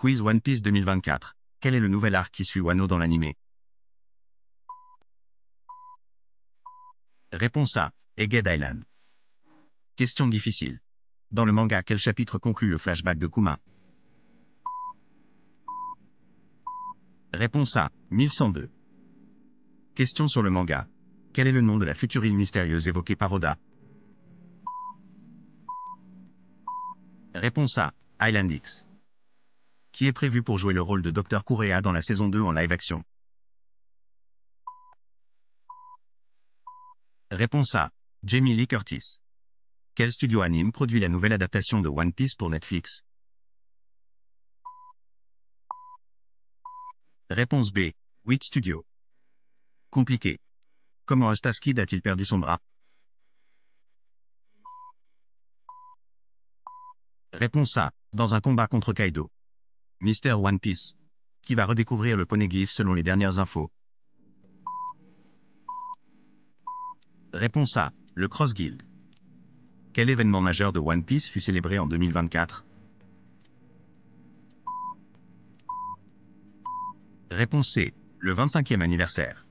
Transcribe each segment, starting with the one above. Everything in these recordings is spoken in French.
Quiz One Piece 2024. Quel est le nouvel arc qui suit Wano dans l'animé? Réponse A. Egghead Island. Question difficile. Dans le manga, quel chapitre conclut le flashback de Kuma? Réponse A. 1102. Question sur le manga. Quel est le nom de la future île mystérieuse évoquée par Oda? Réponse A. Island X. Qui est prévu pour jouer le rôle de Dr. Kureha dans la saison 2 en live-action? Réponse A. Jamie Lee Curtis. Quel studio anime produit la nouvelle adaptation de One Piece pour Netflix? Réponse B. Wit Studio. Compliqué. Comment Eustace Kid a-t-il perdu son bras? Réponse A. Dans un combat contre Kaido. Mystère One Piece. Qui va redécouvrir le poneglyphe selon les dernières infos? Réponse A. Le Cross Guild. Quel événement majeur de One Piece fut célébré en 2024? Réponse C. Le 25e anniversaire.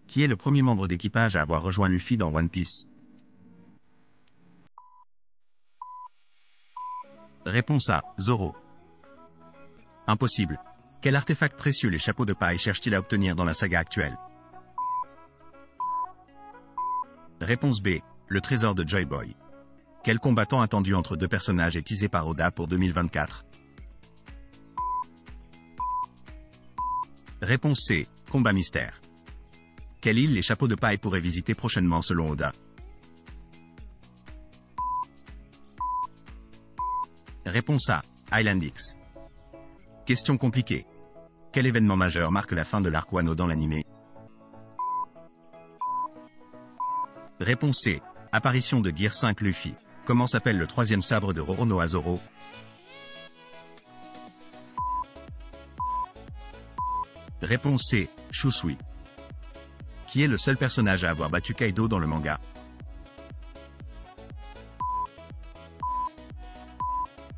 Qui est le premier membre d'équipage à avoir rejoint Luffy dans One Piece? Réponse A. Zoro. Impossible. Quel artefact précieux les chapeaux de paille cherchent-ils à obtenir dans la saga actuelle? Réponse B. Le trésor de Joy Boy. Quel combattant attendu entre deux personnages est teasé par Oda pour 2024? Réponse C. Combat mystère. Quelle île les chapeaux de paille pourraient visiter prochainement selon Oda? Réponse A. Island X. Question compliquée. Quel événement majeur marque la fin de l'arc Wano dans l'animé? Réponse C. Apparition de Gear 5 Luffy. Comment s'appelle le troisième sabre de Roronoa Zoro? Réponse C. Shusui. Qui est le seul personnage à avoir battu Kaido dans le manga?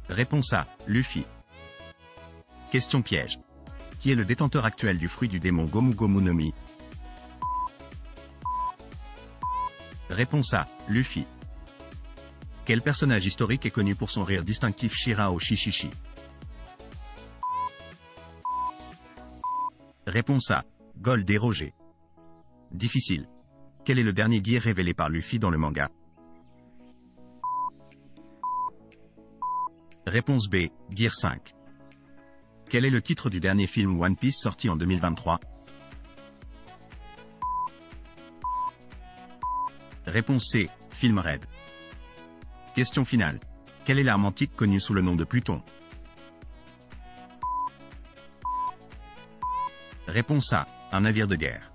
Réponse A. Luffy. Question piège. Qui est le détenteur actuel du fruit du démon Gomu Gomu no Mi? Réponse A. Luffy. Quel personnage historique est connu pour son rire distinctif Shirao Shishishi? Réponse A. Gold et Roger. Difficile. Quel est le dernier gear révélé par Luffy dans le manga? Réponse B. Gear 5. Quel est le titre du dernier film One Piece sorti en 2023? Réponse C. Film Red. Question finale. Quelle est l'arme antique connue sous le nom de Pluton? Réponse A. Un navire de guerre.